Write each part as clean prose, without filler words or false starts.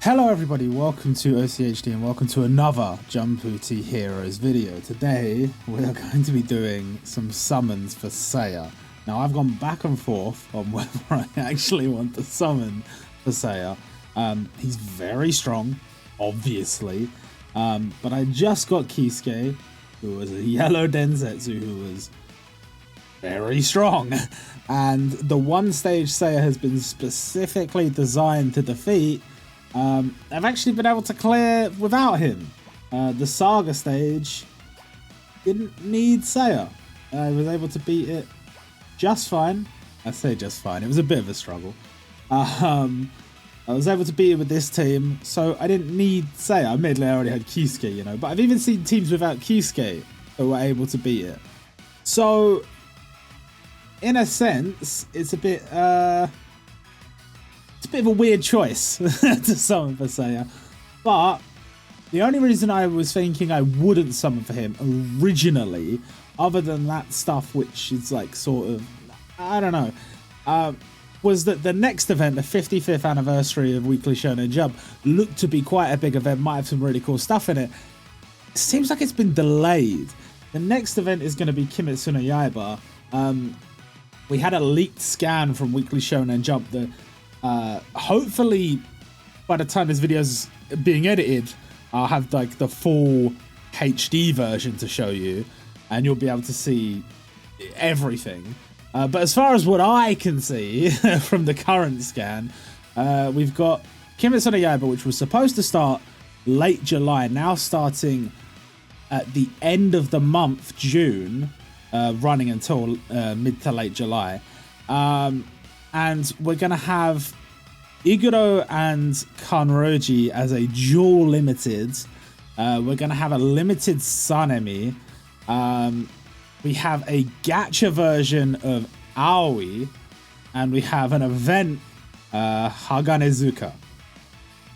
Hello everybody, welcome to OCHD and welcome to another Jumputi Heroes video. Today we are going to be doing some summons for SEIYA. Now I've gone back and forth on whether I actually want to summon for SEIYA. He's very strong, obviously, but I just got Kisuke, who was a yellow Densetsu who was very strong, and the one stage SEIYA has been specifically designed to defeat. I've actually been able to clear without him. The Saga stage didn't need SEIYA. I was able to beat it just fine. I say just fine. It was a bit of a struggle. I was able to beat it with this team, so I didn't need SEIYA. Admittedly, I already had Kisuke, you know, but I've even seen teams without Kisuke that were able to beat it. So, in a sense, it's a bit of a weird choice to summon for SEIYA, but the only reason I was thinking I wouldn't summon for him originally, other than that stuff which is like sort of, I don't know, was that the next event, the 55th anniversary of Weekly Shonen Jump, looked to be quite a big event, might have some really cool stuff in it. It seems like it's been delayed. The next event is going to be Kimetsu no Yaiba. We had a leaked scan from Weekly Shonen Jump that hopefully by the time this video is being edited, I'll have like the full HD version to show you and you'll be able to see everything. But as far as what I can see from the current scan, we've got Kimetsu no Yaiba, which was supposed to start late July, now starting at the end of the month, June, running until mid to late July. And we're going to have Iguro and Kanroji as a dual limited. We're going to have a limited Sanemi. We have a gacha version of Aoi. And we have an event, Haganezuka.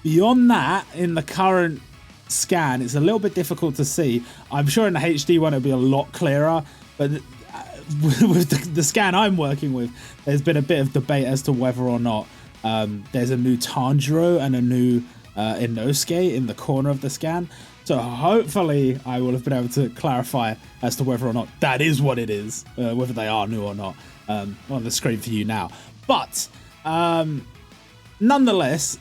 Beyond that, in the current scan, it's a little bit difficult to see. I'm sure in the HD one it'll be a lot clearer. But with the scan I'm working with, there's been a bit of debate as to whether or not there's a new Tanjiro and a new Inosuke in the corner of the scan. So hopefully I will have been able to clarify as to whether or not that is what it is, whether they are new or not, on the screen for you now. But nonetheless,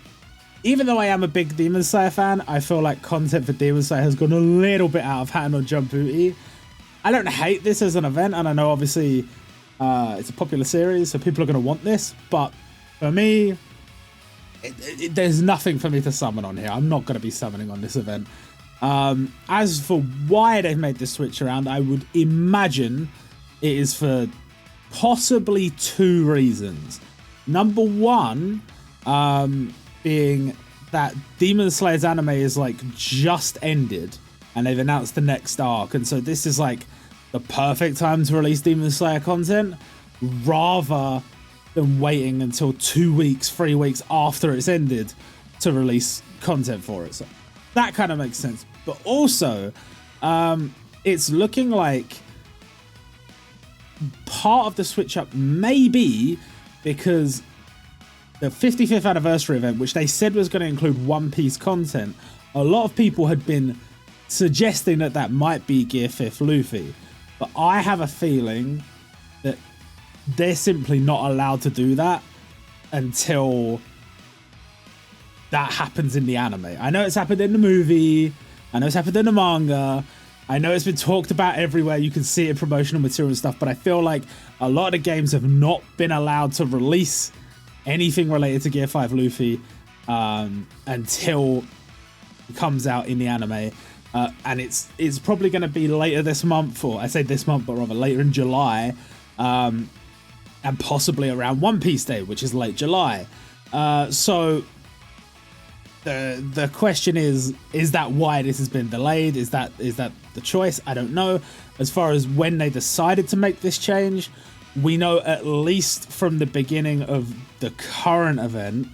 even though I am a big Demon Slayer fan, I feel like content for Demon Slayer has gone a little bit out of hand on Jumputi. I don't hate this as an event, and I know obviously it's a popular series, so people are going to want this, but for me, there's nothing for me to summon on here. I'm not going to be summoning on this event. As for why they've made this switch around, I would imagine it is for possibly two reasons. Number one, being that Demon Slayer's anime is like just ended, and they've announced the next arc, and so this is like the perfect time to release Demon Slayer content rather than waiting until 2 weeks, 3 weeks after it's ended to release content for it. So that kind of makes sense. But also, it's looking like part of the switch up may be because the 55th anniversary event, which they said was going to include One Piece content, a lot of people had been suggesting that that might be Gear 5th Luffy. But I have a feeling that they're simply not allowed to do that until that happens in the anime. I know it's happened in the movie. I know it's happened in the manga. I know it's been talked about everywhere. You can see it in promotional material and stuff. But I feel like a lot of the games have not been allowed to release anything related to Gear 5 Luffy until it comes out in the anime. And it's probably going to be later this month, or I say this month, but rather later in July, and possibly around One Piece Day, which is late July. So the question is that why this has been delayed? Is that the choice? I don't know. As far as when they decided to make this change, we know at least from the beginning of the current event,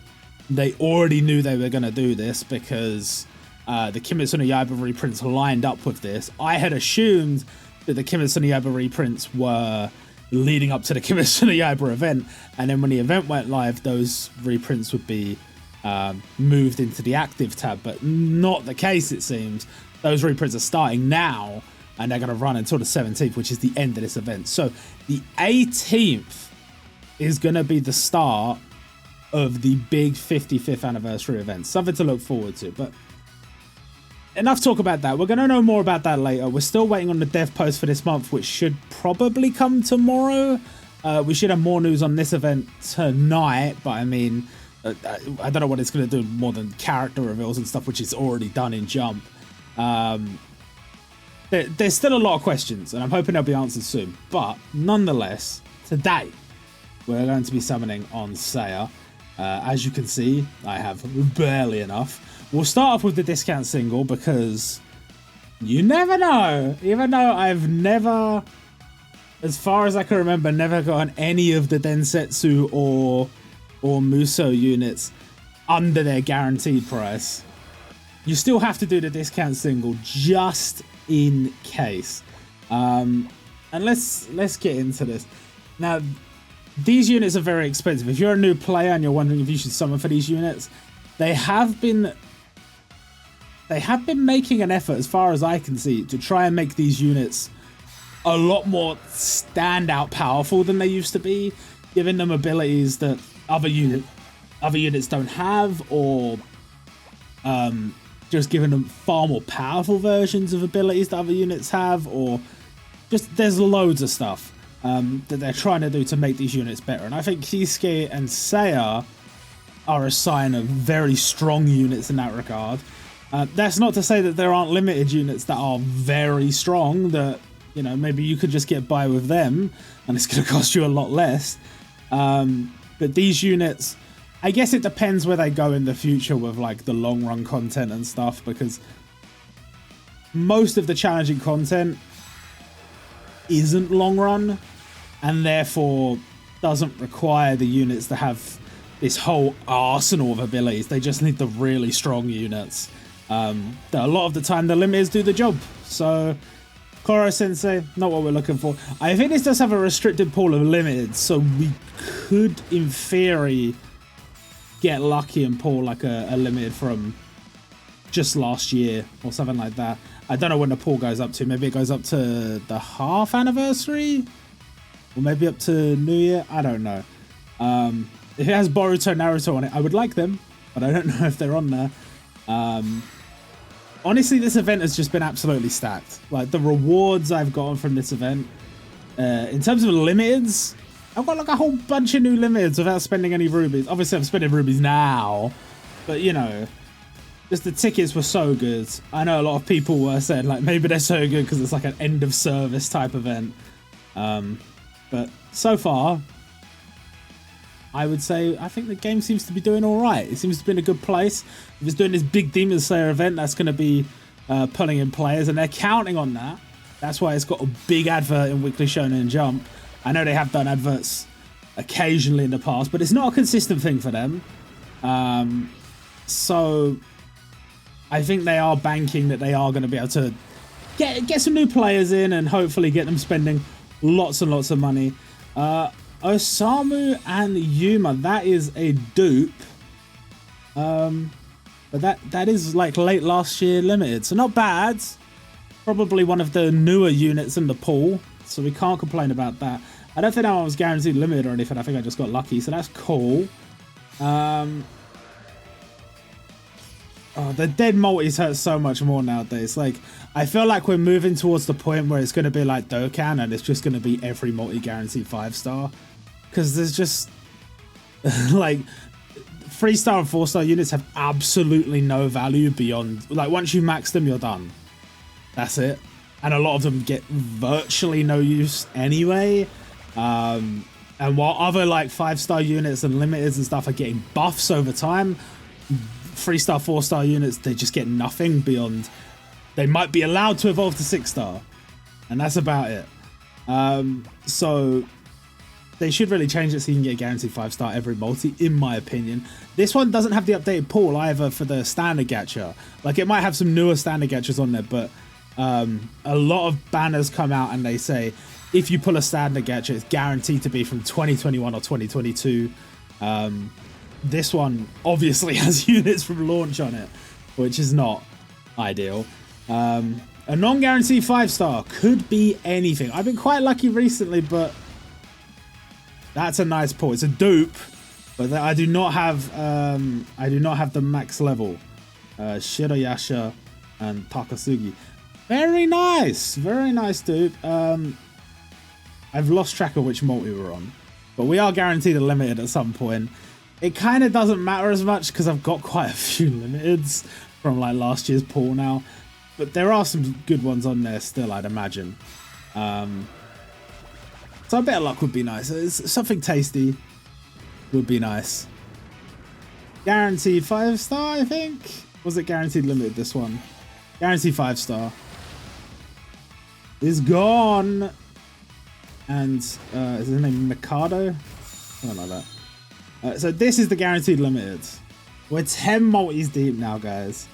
they already knew they were going to do this because the Kimetsu no Yaiba reprints lined up with this. I had assumed that the Kimetsu no Yaiba reprints were leading up to the Kimetsu no Yaiba event, and then when the event went live, those reprints would be moved into the active tab, but not the case, it seems. Those reprints are starting now, and they're going to run until the 17th, which is the end of this event. So the 18th is going to be the start of the big 55th anniversary event. Something to look forward to, but enough talk about that. We're going to know more about that later. We're still waiting on the dev post for this month, which should probably come tomorrow. We should have more news on this event tonight, but I mean, I don't know what it's going to do more than character reveals and stuff, which is already done in Jump. There's still a lot of questions, and I'm hoping they'll be answered soon. But nonetheless, today we're going to be summoning on SEIYA. As you can see, I have barely enough. We'll start off with the discount single because you never know. Even though I've never, as far as I can remember, never gotten any of the Densetsu or Muso units under their guaranteed price, you still have to do the discount single just in case. And let's get into this. Now, these units are very expensive. If you're a new player and you're wondering if you should summon for these units, they have been making an effort, as far as I can see, to try and make these units a lot more standout powerful than they used to be, giving them abilities that other units don't have, or just giving them far more powerful versions of abilities that other units have, or just there's loads of stuff that they're trying to do to make these units better. And I think Kisuke and SEIYA are a sign of very strong units in that regard. That's not to say that there aren't limited units that are very strong, that, you know, maybe you could just get by with them and it's going to cost you a lot less. But these units, I guess it depends where they go in the future with like the long run content and stuff, because most of the challenging content isn't long run and therefore doesn't require the units to have this whole arsenal of abilities. They just need the really strong units. That a lot of the time the limiters do the job. So Koro Sensei, not what we're looking for. I think this does have a restricted pool of limiteds, so we could in theory get lucky and pull like a limited from just last year or something like that. I don't know when the pool goes up to. Maybe it goes up to the half anniversary, or maybe up to New Year. I don't know. If it has Boruto, Naruto on it, I would like them, but I don't know if they're on there. Honestly, this event has just been absolutely stacked. Like, the rewards I've gotten from this event, in terms of limiteds, I've got like a whole bunch of new limiteds without spending any rubies. Obviously, I'm spending rubies now, but you know, just the tickets were so good. I know a lot of people were saying like maybe they're so good because it's like an end of service type event. But so far, I would say I think the game seems to be doing all right. It seems to be in a good place. If it's doing this big Demon Slayer event, that's going to be pulling in players, and they're counting on that. That's why it's got a big advert in Weekly Shonen Jump. I know they have done adverts occasionally in the past, but it's not a consistent thing for them. So I think they are banking that they are going to be able to get some new players in and hopefully get them spending lots and lots of money. Osamu and Yuma, that is a dupe. But that is like late last year limited, so not bad. Probably one of the newer units in the pool, so we can't complain about that. I don't think that one was guaranteed limited or anything. I think I just got lucky, so that's cool. Oh, the dead multis hurt so much more nowadays. Like, I feel like we're moving towards the point where it's going to be like Dokkan and it's just going to be every multi guaranteed 5-star. Because there's just like 3-star and 4-star units have absolutely no value beyond, like, once you max them, you're done. That's it. And a lot of them get virtually no use anyway. And while other like 5-star units and limiteds and stuff are getting buffs over time, 3-star, 4-star units, they just get nothing beyond. They might be allowed to evolve to 6-star, and that's about it. So they should really change it so you can get a guaranteed 5-star every multi, in my opinion. This one doesn't have the updated pool either for the standard gacha. Like, it might have some newer standard gachas on there, but a lot of banners come out and they say if you pull a standard gacha, it's guaranteed to be from 2021 or 2022. this one obviously has units from launch on it, which is not ideal. A non-guaranteed 5-star could be anything. I've been quite lucky recently, but that's a nice pull. It's a dupe, but I do not have the max level. Shiroyasha and Takasugi. Very nice dupe. I've lost track of which multi we're on, but we are guaranteed a limited at some point. It kind of doesn't matter as much because I've got quite a few limiteds from like last year's pool now, but there are some good ones on there still, I'd imagine. So a bit of luck would be nice. Something tasty would be nice. Guaranteed 5-star, I think. Was it guaranteed limited, this one? Guaranteed 5-star. Is gone. And is his name Mikado? Something like that. So this is the guaranteed limited. We're 10 multis deep now, guys.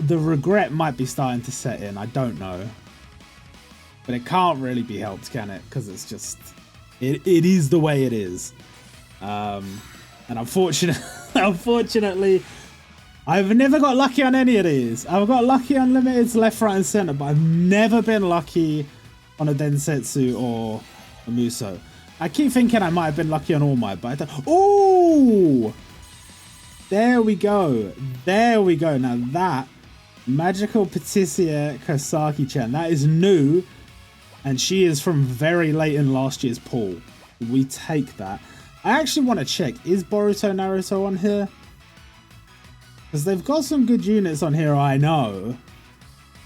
The regret might be starting to set in. I don't know. But it can't really be helped, can it? Because it's just... It is the way it is. And unfortunately, I've never got lucky on any of these. I've got lucky on limiteds left, right, and center, but I've never been lucky on a Densetsu or a Muso. I keep thinking I might have been lucky on All Might, but I don't... Ooh! There we go. There we go. Now that Magical Patissier Kosaki-chan, that is new, and she is from very late in last year's pool. We take that. I actually want to check, is Boruto Naruto on here? Because they've got some good units on here, I know.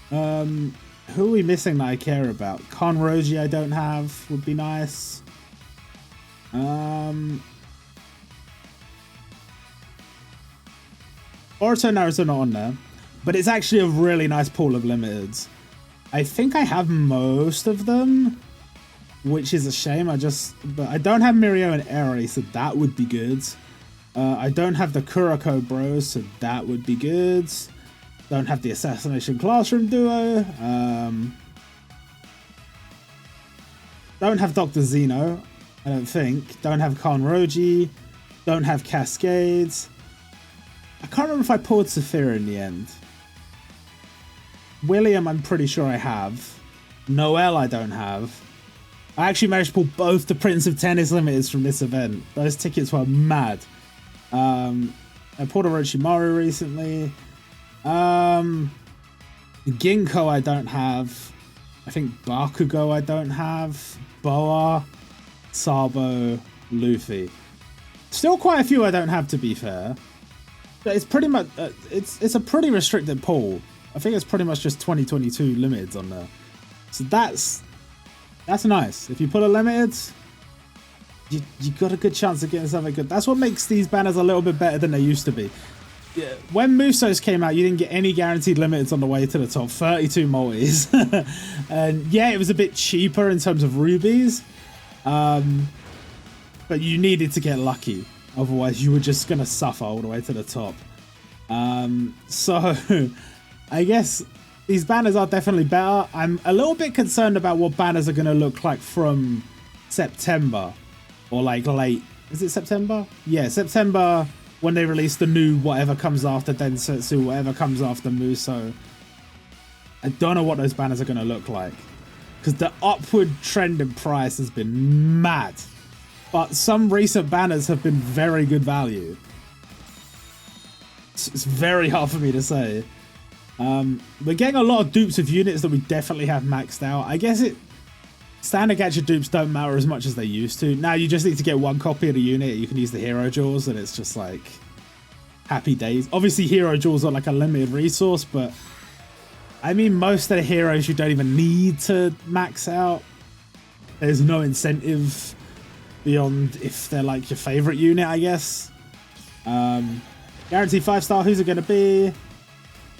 Who are we missing that I care about? Kanroji I don't have, would be nice. Boruto Naruto not on there, but it's actually a really nice pool of limiteds. I think I have most of them, which is a shame. But I don't have Mirio and Eri, so that would be good. I don't have the Kuroko Bros, so that would be good. Don't have the Assassination Classroom Duo. Don't have Dr. Zeno, I don't think. Don't have Kanroji. Don't have Cascades. I can't remember if I pulled Saphira in the end. William, I'm pretty sure I have. Noel, I don't have. I actually managed to pull both the Prince of Tennis limiteds from this event. Those tickets were mad. I pulled Orochimaru recently. Ginkgo I don't have. I think Bakugo I don't have. Boa, Sabo, Luffy. Still quite a few I don't have, to be fair. But it's pretty much it's a pretty restricted pool. I think it's pretty much just 2022 limiteds on there. So that's nice. If you put a limited, you got a good chance of getting something good. That's what makes these banners a little bit better than they used to be. Yeah, when Musos came out, you didn't get any guaranteed limiteds on the way to the top. 32 multis. And yeah, it was a bit cheaper in terms of rubies. But you needed to get lucky. Otherwise, you were just going to suffer all the way to the top. So I guess these banners are definitely better. I'm a little bit concerned about what banners are going to look like from September. Or like late. Is it September? Yeah, September, when they release the new whatever comes after Densetsu, whatever comes after Muso. I don't know what those banners are going to look like. Because the upward trend in price has been mad. But some recent banners have been very good value. It's very hard for me to say. We're getting a lot of dupes of units that we definitely have maxed out. I guess standard gadget dupes don't matter as much as they used to. Now you just need to get one copy of the unit. You can use the hero jewels and it's just like happy days. Obviously hero jewels are like a limited resource, but I mean most of the heroes you don't even need to max out. There's no incentive beyond if they're like your favorite unit, I guess. Guaranteed 5-star, who's it going to be?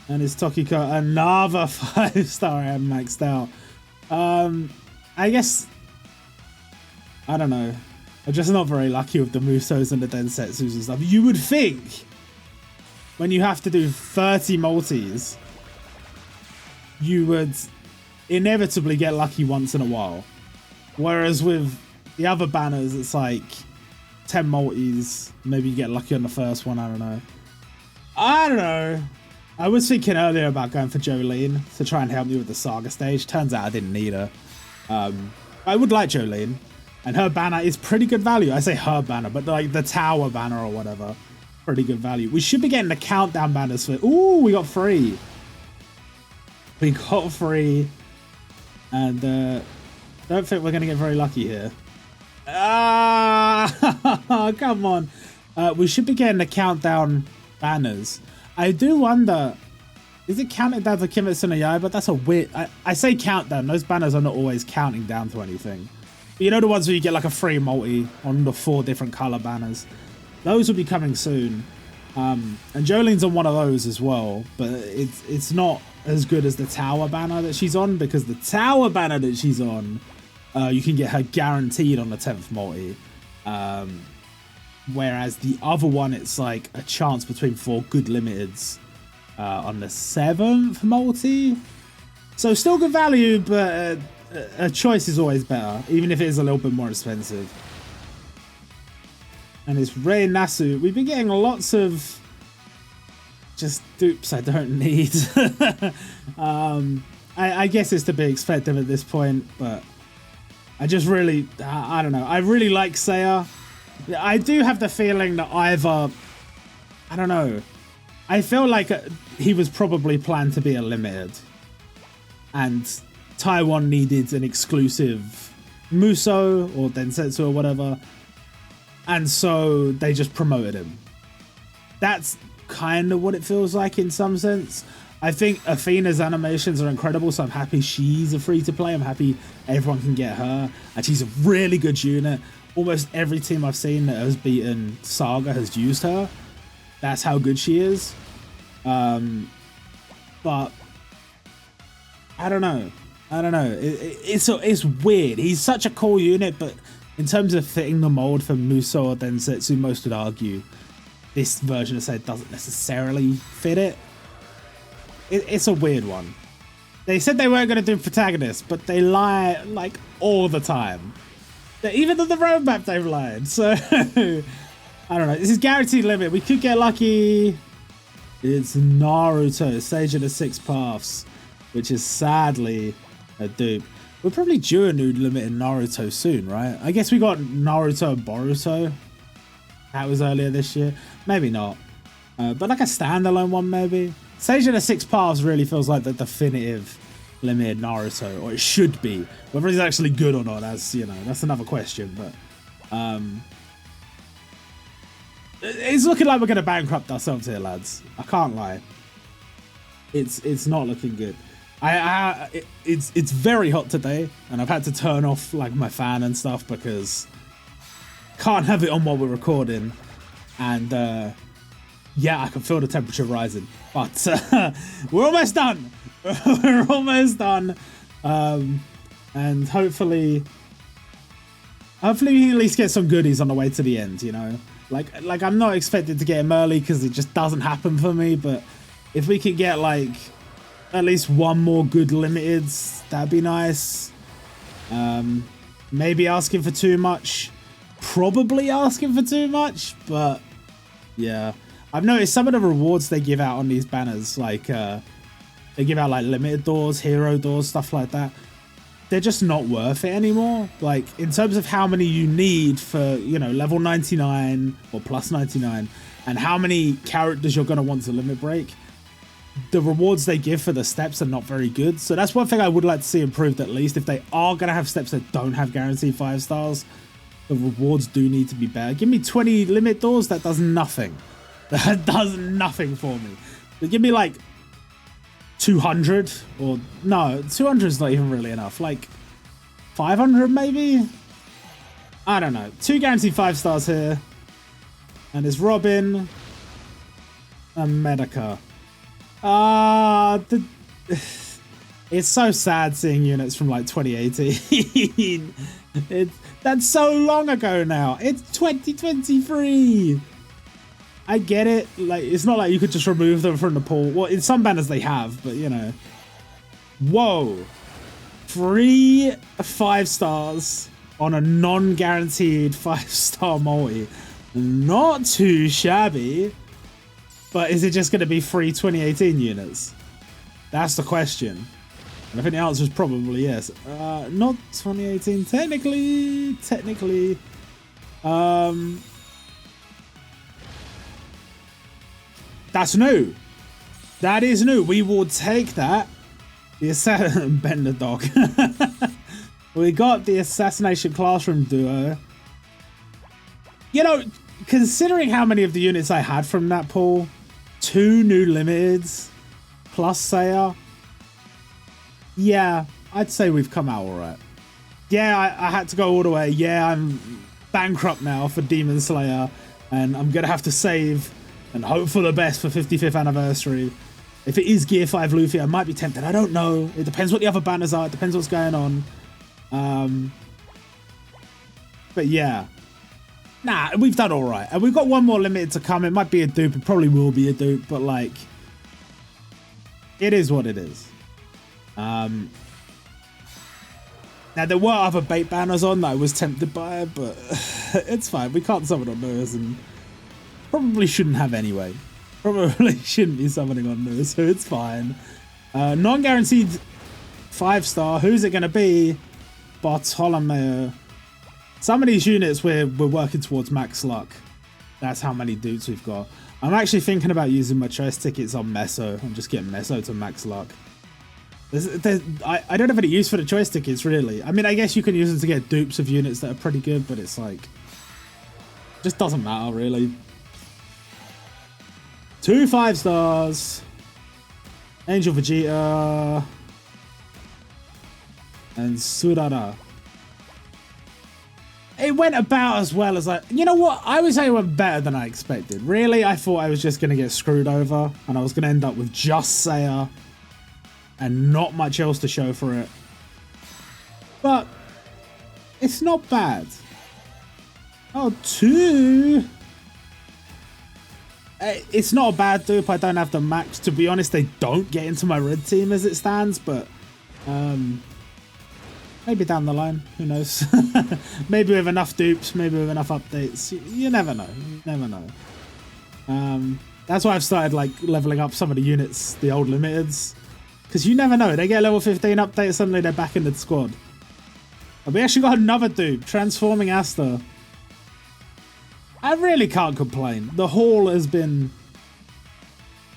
And it's Tokiko, another 5-star. I am maxed out. I guess, I don't know. I'm just not very lucky with the Musos and the Densetsus and stuff. You would think when you have to do 30 multis, you would inevitably get lucky once in a while. Whereas with the other banners, it's like 10 multis. Maybe you get lucky on the first one. I don't know. I was thinking earlier about going for Jolene to try and help me with the Saga stage. Turns out I didn't need her. I would like Jolene, and her banner is pretty good value. I say her banner, but like the tower banner or whatever, pretty good value. We should be getting the countdown banners for. Ooh, we got 3. We got 3, and don't think we're gonna get very lucky here. Ah, come on. We should be getting the countdown banners. I do wonder, is it counting down to Kimetsu no Yaiba? That's a weird... I say countdown. Those banners are not always counting down to anything. But you know the ones where you get like a free multi on the 4 different color banners? Those will be coming soon. And Jolene's on one of those as well. But it's not as good as the tower banner that she's on, because the tower banner that she's on, you can get her guaranteed on the 10th multi. Whereas the other one, it's like a chance between 4 good limiteds on the 7th multi. So still good value, but a choice is always better, even if it is a little bit more expensive. And it's Rei Nasu. We've been getting lots of just dupes I don't need. I guess it's to be expected at this point, but I just really, I don't know. I really like SEIYA. I do have the feeling that either, I don't know. I feel like he was probably planned to be a limited, and Taiwan needed an exclusive Muso or Densetsu or whatever, and so they just promoted him. That's kind of what it feels like in some sense. I think Athena's animations are incredible, so I'm happy she's a free-to-play. I'm happy everyone can get her, and she's a really good unit. Almost every team I've seen that has beaten Saga has used her. That's how good she is. But I don't know. It's weird. He's such a cool unit, but in terms of fitting the mold for Muso or Densetsu, most would argue this version of SEIYA doesn't necessarily fit it. It's a weird one. They said they weren't going to do protagonists, but they lie like all the time. Even on the roadmap they've lied. So I don't know. This is guaranteed limit. We could get lucky. It's Naruto, Sage of the 6 Paths, which is sadly a dupe. We're probably due a new limited Naruto soon, right? I guess we got Naruto and Boruto. That was earlier this year. Maybe not. But like a standalone one, maybe. Sage of the 6 Paths really feels like the definitive limited Naruto, or it should be. Whether he's actually good or not, that's, you know, that's another question. But it's looking like we're going to bankrupt ourselves here, lads. I can't lie. It's not looking good. It's very hot today, and I've had to turn off like my fan and stuff because can't have it on while we're recording. And yeah, I can feel the temperature rising. But we're almost done. We're almost done. And hopefully we can at least get some goodies on the way to the end, you know? Like I'm not expected to get him early because it just doesn't happen for me, but if we could get like at least one more good limiteds, that'd be nice. Maybe asking for too much. Probably asking for too much, but yeah. I've noticed some of the rewards they give out on these banners, like they give out like limited doors, hero doors, stuff like that. They're just not worth it anymore. Like in terms of how many you need for, you know, level 99 or plus 99, and how many characters you're going to want to limit break, the rewards they give for the steps are not very good. So that's one thing I would like to see improved at least. If they are going to have steps that don't have guaranteed 5 stars, the rewards do need to be better. Give me 20 limit doors, that does nothing. That does nothing for me. But give me like 200, or no, 200 is not even really enough. Like 500 maybe? I don't know. 2 guaranteed 5 stars here. And it's Robin and Medica. It's so sad seeing units from like 2018. That's so long ago now. It's 2023. I get it. Like, it's not like you could just remove them from the pool. Well, in some banners they have, but you know. Whoa. 3 5 stars. on a non-guaranteed 5-star multi. Not too shabby, but is it just going to be free 2018 units? That's the question. And I think the answer is probably yes. Not 2018. Technically. That's new. That is new. We will take that. The assassin Bender dog. We got the assassination classroom duo. You know, considering how many of the units I had from that pool, 2 new limiteds plus SEIYA. Yeah, I'd say we've come out all right. Yeah, I had to go all the way. Yeah, I'm bankrupt now for Demon Slayer, and I'm gonna have to save and hope for the best for 55th anniversary. If it is Gear 5 Luffy, I might be tempted. I don't know. It depends what the other banners are. It depends what's going on. But yeah. Nah, we've done all right. And we've got one more limited to come. It might be a dupe. It probably will be a dupe. But, like, it is what it is. Now, there were other bait banners on that I was tempted by, but it's fine. We can't summon on those, and probably shouldn't have anyway. Probably shouldn't be summoning on those, so it's fine. Non-guaranteed 5-star. Who's it going to be? Bartolomeo. Some of these units we're working towards max luck. That's how many dudes we've got. I'm actually thinking about using my choice tickets on Meso. I'm just getting Meso to max luck. I don't have any use for the choice tickets, really. I mean, I guess you can use them to get dupes of units that are pretty good, but it's like, just doesn't matter, really. 2 5-stars. Angel Vegeta. And Surara. It went about as well as you know what? I would say it went better than I expected. Really, I thought I was just going to get screwed over, and I was going to end up with just SEIYA and not much else to show for it. But it's not bad. Oh, 2. It's not a bad dupe. I don't have the max. To be honest, they don't get into my red team as it stands, but maybe down the line, who knows? Maybe with enough dupes, maybe with enough updates. You never know. You never know. That's why I've started like leveling up some of the units, the old limiteds, because you never know. They get a level 15 update, suddenly they're back in the squad. And we actually got another dupe, Transforming Asta. I really can't complain. The haul has been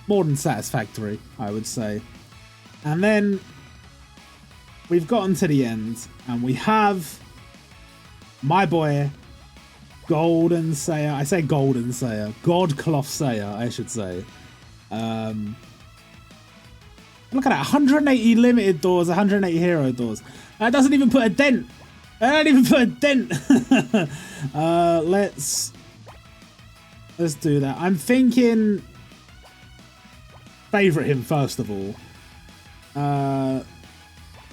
more than satisfactory, I would say. And then we've gotten to the end, and we have my boy, Golden SEIYA. I say Golden SEIYA. Godcloth SEIYA, I should say. Look at that. 180 limited doors, 180 hero doors. That doesn't even put a dent. I don't even put a dent. Let's do that. I'm thinking favorite him first of all.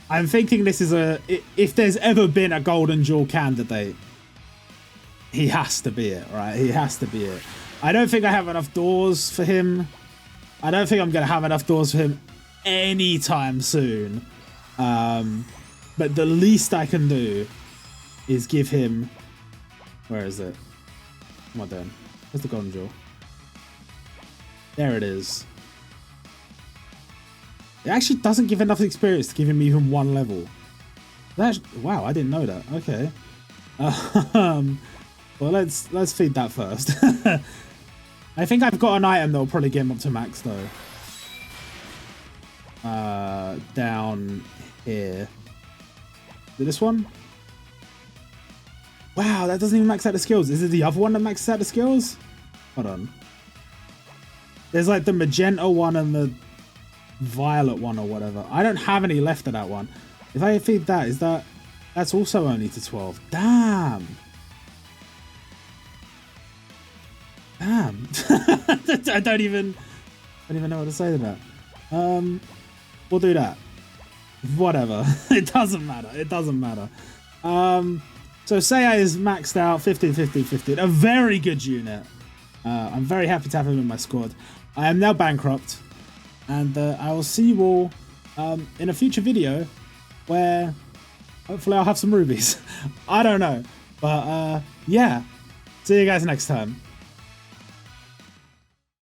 I'm thinking this is if there's ever been a golden jewel candidate, he has to be it, right? He has to be it. I don't think I have enough doors for him. I don't think I'm going to have enough doors for him anytime soon. But the least I can do is give him... Where is it? What am I doing? Where's the golden jewel? There it is. It actually doesn't give enough experience to give him even 1 level. Wow, I didn't know that. Okay. Well, let's feed that first. I think I've got an item that will probably get him up to max though. Down here. Is it this one? Wow, that doesn't even max out the skills. Is it the other one that maxes out the skills? Hold on. There's like the magenta one and the violet one or whatever. I don't have any left of that one. If I feed that, that's also only to 12. Damn. Damn. I don't even know what to say to that. We'll do that. Whatever. It doesn't matter. It doesn't matter. So SEIYA is maxed out, 15, 15, 15. A very good unit. I'm very happy to have him in my squad. I am now bankrupt. And I will see you all in a future video where Hopefully I'll have some rubies. I don't know. But yeah, see you guys next time.